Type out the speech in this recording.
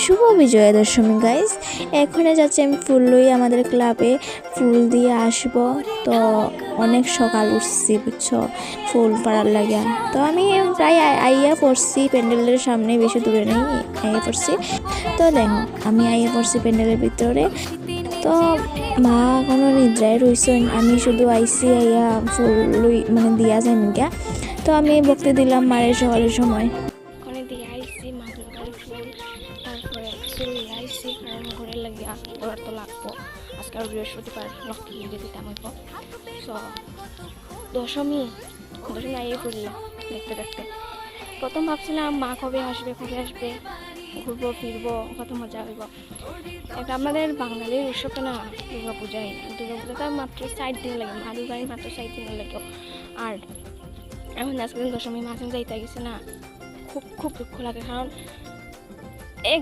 শুভ Bijoya Dashami guys. এখানে যাচ্ছি আমি ফুল লই আমাদের ক্লাবে ফুল দিয়ে আসব। তো অনেক সকাল উঠছি বুঝছো ফুল পাড়ার লাগিয়া। তো আমি প্রায় আইয়া পড়ছি প্যান্ডেলের সামনে, বেশি দূরে নেই, আইয়া পড়ছি। তো দেখো আমি আইয়া পড়ছি প্যান্ডেলের ভিতরে। তো মা কোনো নিদ্রায় রইছেন, আমি শুধু আইসি আইয়া ফুল লই মানে দিয়া যাই গিয়া। তো আমি ভক্তি দিলাম মায়ের সকালের সময়। ওখানে দিয়ে আইসি মা দুর্গার ফুল, তারপরে চুল আইসি কারণ ঘরে লাগিয়া ওরা তো লাগবো। আজকাল বৃহস্পতিবার লক্ষ্মী পুজো দিতাম হইব। সো দশমী আইয়ে পড়লাম দেখতে দেখতে। প্রথম ভাবছিলাম মা কবে আসবে ঘুরবো ফিরবো, কত মজা হইব। এটা আমাদের বাঙালির উৎসবটা না দুর্গা পূজায়। দুর্গা পূজাটা মাত্র 4 দিন লাগে, মা দুর্গার মাত্র 4 দিন লাগে। আর এখন আজকে দশমী মাঝে যাইতে গেছে না, খুব খুব দুঃখ লাগে। কারণ এক